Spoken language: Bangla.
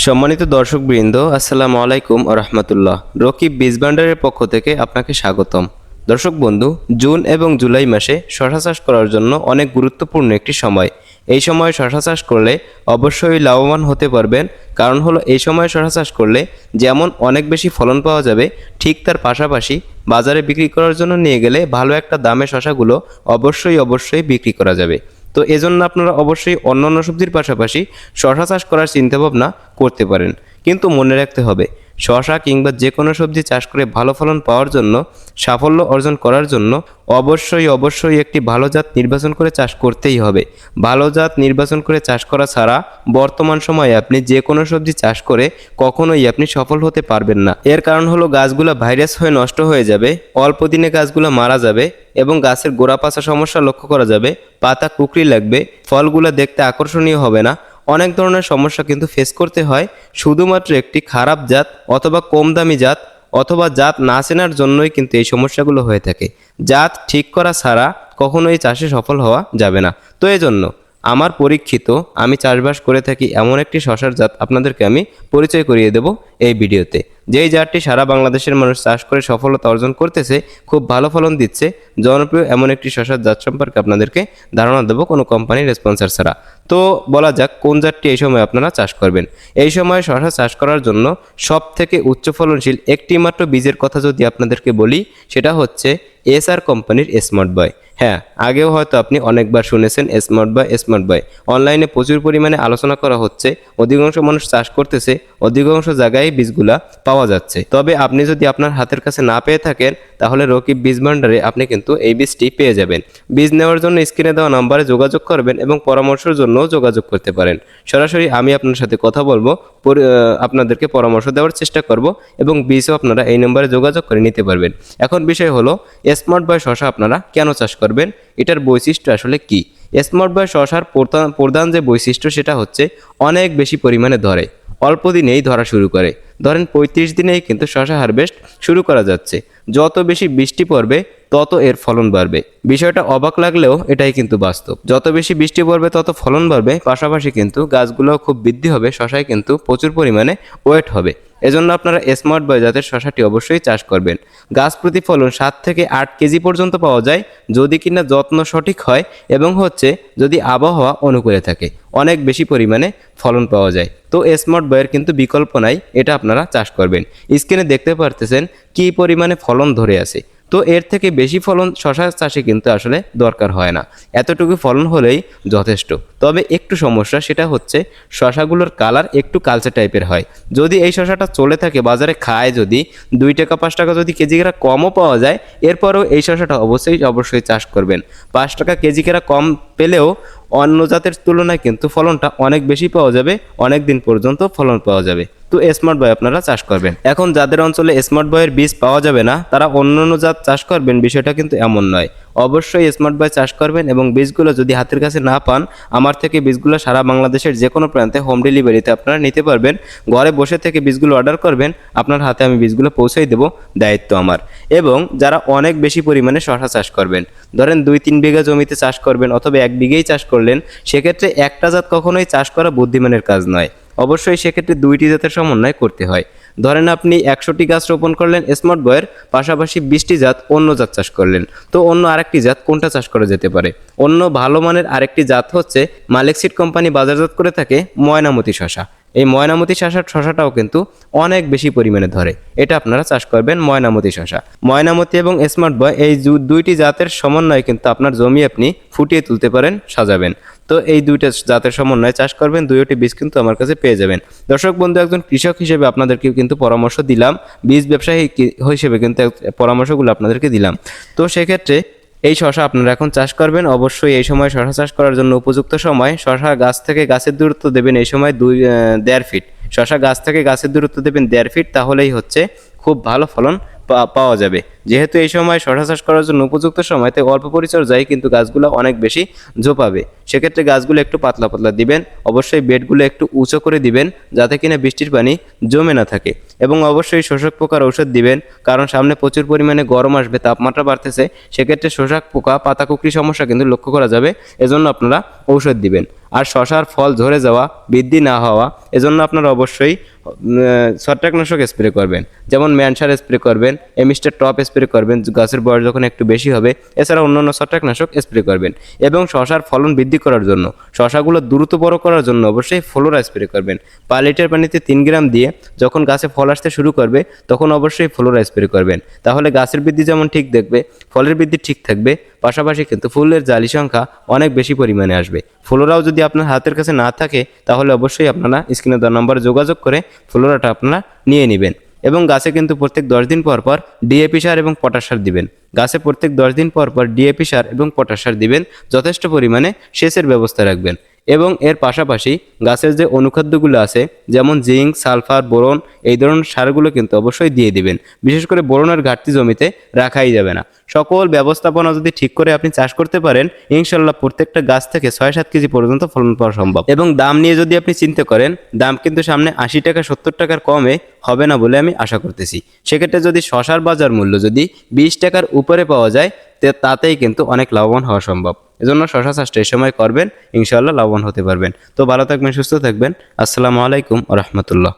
সম্মানিত দর্শকবৃন্দ, আসসালামু আলাইকুম ওয়া রাহমাতুল্লাহ। রকিব বীজ ভান্ডারের পক্ষ থেকে আপনাকে স্বাগতম। দর্শক বন্ধু, জুন এবং জুলাই মাসে শশা চাষ করার জন্য অনেক গুরুত্বপূর্ণ একটি সময়। এই সময় শশা চাষ করলে অবশ্যই লাভবান হতে পারবেন। কারণ হলো এই সময় শশা চাষ করলে যেমন অনেক বেশি ফলন পাওয়া যাবে, ঠিক তার পাশাপাশি বাজারে বিক্রি করার জন্য নিয়ে গেলে ভালো একটা দামে শশাগুলো অবশ্যই বিক্রি করা যাবে। তো এজন্য আপনারা অবশ্যই অন্যান্য সবজির পাশাপাশি শশা চাষ করার চিন্তাভাবনা করতে পারেন। কিন্তু মনে রাখতে হবে, শশা কিংবা যে কোনো সবজি চাষ করে ভালো ফলন পাওয়ার জন্য, সাফল্য অর্জন করার জন্য অবশ্যই একটি ভালো জাত নির্বাচন করে চাষ করতেই হবে। ভালো জাত নির্বাচন করে চাষ করা ছাড়া বর্তমান সময়ে আপনি যে কোনো সবজি চাষ করে কখনোই আপনি সফল হতে পারবেন না। এর কারণ হলো গাছগুলো ভাইরাস হয়ে নষ্ট হয়ে যাবে, অল্প দিনে গাছগুলো মারা যাবে এবং গাছের গোড়া পচা সমস্যা লক্ষ্য করা যাবে, পাতা কুকরি লাগবে, ফলগুলো দেখতে আকর্ষণীয় হবে না। অনেক ধরনের সমস্যা কিন্তু ফেস করতে হয় শুধুমাত্র একটি খারাপ জাত অথবা কম দামি জাত অথবা জাত না চেনার জন্যই কিন্তু এই সমস্যাগুলো হয়ে থাকে। জাত ঠিক করা ছাড়া কখনোই চাষে সফল হওয়া যাবে না। তো এজন্য আমার পরীক্ষিত, আমি চাষবাস করে থাকি এমন একটি শশার জাত আপনাদেরকে আমি পরিচয় করিয়ে দেব এই ভিডিওতে। যেই জাতটি সারা বাংলাদেশের মানুষ চাষ করে সফলতা অর্জন করতেছে, খুব ভালো ফলন দিচ্ছে, জনপ্রিয় এমন একটি শশার জাত সম্পর্কে আপনাদেরকে ধারণা দেবো কোনো কোম্পানির স্পন্সর ছাড়া। তো বলা যাক কোন জাতটি এই সময় আপনারা চাষ করবেন। এই সময় শশা চাষ করার জন্য সব থেকে উচ্চ ফলনশীল একটি মাত্র বীজের কথা যদি আপনাদেরকে বলি, সেটা হচ্ছে এসআর কোম্পানির স্মার্ট বয়। হ্যাঁ, আগেও হয়তো আপনি অনেকবার শুনেছেন স্মার্ট বয়। অনলাইনে প্রচুর পরিমাণে আলোচনা করা হচ্ছে, অধিকাংশ মানুষ চাষ করতেছে, অধিকাংশ জায়গায় বীজগুলা পাওয়া যাচ্ছে। তবে আপনি যদি আপনার হাতের কাছে না পেয়ে থাকেন, তাহলে রকিব বীজ ভান্ডারে আপনি কিন্তু এই বীজটি পেয়ে যাবেন। বীজ নেওয়ার জন্য স্ক্রিনে দেওয়া নাম্বারে যোগাযোগ করবেন এবং পরামর্শের জন্য যোগাযোগ করতে পারেন। সরাসরি আমি আপনার সাথে কথা বলবো, আপনাদেরকে পরামর্শ দেওয়ার চেষ্টা করব এবং বীজও আপনারা এই নম্বরে যোগাযোগ করে নিতে পারবেন। এখন বিষয় হলো, স্মার্ট বয় শশা আপনারা কেন চাষ করবেন, এটার বৈশিষ্ট্য আসলে কি? স্মার্ট বয় শশার প্রধান যে বৈশিষ্ট্য সেটা হচ্ছে অনেক বেশি পরিমাণে ধরে, অল্প দিনেই ধরা শুরু করে। ধরেন 35 দিনেই কিন্তু শশা হারভেস্ট শুরু করা যাচ্ছে। যত বেশি বৃষ্টি পড়বে তত এর ফলন বাড়বে। বিষয়টা অবাক লাগলেও এটাই কিন্তু বাস্তব। যত বেশি বৃষ্টি পড়বে তত ফলন বাড়বে, পাশাপাশি কিন্তু গাছগুলোও খুব বৃদ্ধি হবে, শশায় কিন্তু প্রচুর পরিমাণে ওয়েট হবে। এজন্য আপনারা স্মার্ট বয় জাতের শশাটি অবশ্যই চাষ করবেন। গাছ প্রতি ফলন 7 থেকে 8 কেজি পর্যন্ত পাওয়া যায় যদি কিনা যত্ন সঠিক হয় এবং যদি আবহাওয়া অনুকূলে থাকে, অনেক বেশি পরিমাণে ফলন পাওয়া যায়। তো স্মার্ট বয়ের কিন্তু বিকল্প নাই, এটা আপনারা চাষ করবেন। স্ক্রিনে দেখতে পারতেছেন কি পরিমাণে ফলন ধরে আছে। তো এর থেকে বেশি ফলন শশা চাষে কিন্তু আসলে দরকার হয় না, এতটুকু ফলন হলেই যথেষ্ট। তবে একটু সমস্যা, সেটা হচ্ছে শশাগুলোর কালার একটু কালচে টাইপের হয়। যদি এই শশাটা চলে থাকে বাজারে খায়, যদি 2 টাকা 5 টাকা যদি কেজি কেরা কমও পাওয়া যায়, এরপরেও এই শশাটা অবশ্যই চাষ করবেন। 5 টাকা কেজি কেরা কম পেলেও অন্য জাতের তুলনায় কিন্তু ফলনটা অনেক বেশি পাওয়া যাবে, অনেক দিন পর্যন্ত ফলন পাওয়া যাবে। তো স্মার্ট বয় আপনারা চাষ করবেন। এখন যাদের অঞ্চলে স্মার্ট বয়ের বীজ পাওয়া যাবে না, তারা অন্যান্য জাত চাষ করবেন, বিষয়টা কিন্তু এমন নয়। অবশ্যই স্মার্ট বয় চাষ করবেন এবং বীজগুলো যদি হাতের কাছে না পান, আমার থেকে বীজগুলো সারা বাংলাদেশের যে কোনো প্রান্তে হোম ডেলিভারিতে আপনারা নিতে পারবেন। ঘরে বসে থেকে বীজগুলো অর্ডার করবেন, আপনার হাতে আমি বীজগুলো পৌঁছেই দেবো, দায়িত্ব আমার। এবং যারা অনেক বেশি পরিমাণে শশা চাষ করবেন, ধরেন 2-3 বিঘা জমিতে চাষ করবেন অথবা 1 বিঘেই চাষ করলেন, সেক্ষেত্রে একটা জাত কখনোই চাষ করা বুদ্ধিমানের কাজ নয়। অবশ্যই সেক্ষেত্রে 2টি জাতের সমন্বয় করতে হয়। ধরেন আপনি 100টি গাছ রোপণ করলেন স্মার্ট বয়ের, পাশাপাশি 20টি জাত অন্য জাত চাষ করলেন। তো অন্য আরেকটি জাত কোনটা চাষ করা যেতে পারে? অন্য ভালো মানের আরেকটি জাত হচ্ছে, মালিক সিড কোম্পানি বাজারজাত করে থাকে ময়নামতি শশা। এই ময়নামতি শশাটাও কিন্তু অনেক বেশি পরিমাণে ধরে, এটা আপনারা চাষ করবেন ময়নামতি শশা। ময়নামতি এবং স্মার্ট বয় এই 2টি জাতের সমন্বয়ে কিন্তু আপনার জমি আপনি ফুটিয়ে তুলতে পারেন, সাজাবেন। তো এই 2টা জাতের সমন্বয়ে চাষ করবেন, 2টি বীজ কিন্তু আমার কাছে পেয়ে যাবেন। দর্শক বন্ধু, একজন কৃষক হিসেবে আপনাদেরকে কিন্তু পরামর্শ দিলাম, বীজ ব্যবসায়ী হিসেবে কিন্তু পরামর্শগুলো আপনাদেরকে দিলাম। তো সেক্ষেত্রে এই শশা আপনারা এখন চাষ করবেন। অবশ্যই এই সময় শশা চাষ করার জন্য উপযুক্ত সময়। শশা গাছ থেকে গাছের দূরত্ব দেবেন এই সময় 1.5 ফিট। শশা গাছ থেকে গাছের দূরত্ব দেবেন 1.5 ফিট, তাহলেই খুব ভালো ফলন পাওয়া যাবে। যেহেতু এই সময় শশা চাষ করার জন্য উপযুক্ত সময়, তাই অল্প পরিচর্যায় কিন্তু গাছগুলো অনেক বেশি ঝোপাবে। সেক্ষেত্রে গাছগুলো একটু পাতলা পাতলা দিবেন, অবশ্যই বেডগুলো একটু উঁচু করে দিবেন যাতে কিনা বৃষ্টির পানি জমে না থাকে, এবং অবশ্যই শোষক পোকার ঔষধ দিবেন, কারণ সামনে প্রচুর পরিমাণে গরম আসবে, তাপমাত্রা বাড়তেছে। সেক্ষেত্রে শোষক পোকা, পাতাকুকরি সমস্যা কিন্তু লক্ষ্য করা যাবে, এজন্য আপনারা ঔষধ দিবেন। আর শশার ফল ঝরে যাওয়া, বৃদ্ধি না হওয়া, এজন্য আপনারা অবশ্যই ছত্রাকনাশক স্প্রে করবেন, যেমন ম্যানসার স্প্রে করবেন, এমিস্টার টপ স্প্রে করবেন গাছের বয়স যখন একটু বেশি হবে। এছাড়া অন্যান্য ছত্রাকনাশক স্প্রে করবেন, এবং শশার ফলন বৃদ্ধি করার জন্য, শশাগুলো দ্রুত বড় করার জন্য অবশ্যই ফ্লোরা স্প্রে করবেন। 5 লিটার পানিতে 3 গ্রাম দিয়ে যখন গাছে ফল আসতে শুরু করবে তখন অবশ্যই ফ্লোরা স্প্রে করবেন। তাহলে গাছের বৃদ্ধি যেমন ঠিক দেখবে, ফলের বৃদ্ধি ঠিক থাকবে, পাশাপাশি কিন্তু ফুলের জালি সংখ্যা অনেক বেশি পরিমাণে আসবে। ফ্লোরাও যদি আপনার হাতের কাছে না থাকে তাহলে অবশ্যই আপনারা স্ক্রিনে দেওয়া নম্বরে যোগাযোগ করে ফ্লোরাটা আপনারা নিয়ে নেবেন। এবং গাছে কিন্তু প্রত্যেক 10 দিন পর পর ডিএপি সার এবং পটাশ সার দিবেন। গাছে প্রত্যেক 10 দিন পর পর ডিএপি সার এবং পটাশ সার দিবেন, যথেষ্ট পরিমাণে সেচের ব্যবস্থা রাখবেন। এবং এর পাশাপাশি গাছের যে অনুখাদ্যগুলো আছে, যেমন জিঙ্ক, সালফার, বোরন, এই ধরনের সারগুলো কিন্তু অবশ্যই দিয়ে দিবেন। বিশেষ করে বোরনের ঘাটতি জমিতে রাখাই যাবে না। সকল ব্যবস্থাপনা যদি ঠিক করে আপনি চাষ করতে পারেন, ইনশাল্লাহ প্রত্যেকটা গাছ থেকে 6-7 কেজি পর্যন্ত ফলন পাওয়া সম্ভব। এবং দাম নিয়ে যদি আপনি চিন্তা করেন, দাম কিন্তু সামনে 80 টাকা 70 টাকার কমে হবে না বলে আমি আশা করতেছি। সেক্ষেত্রে যদি শশার বাজার মূল্য যদি 20 টাকার উপরে পাওয়া যায়, তাতেই কিন্তু অনেক লাভবান হওয়া সম্ভব। এজন্য শশা চাষটা এই সময় করবেন, ইনশাআল্লাহ লাভবান হতে পারবেন। তো ভালো থাকবেন, সুস্থ থাকবেন। আসসালামু আলাইকুম ওয়া রাহমাতুল্লাহ।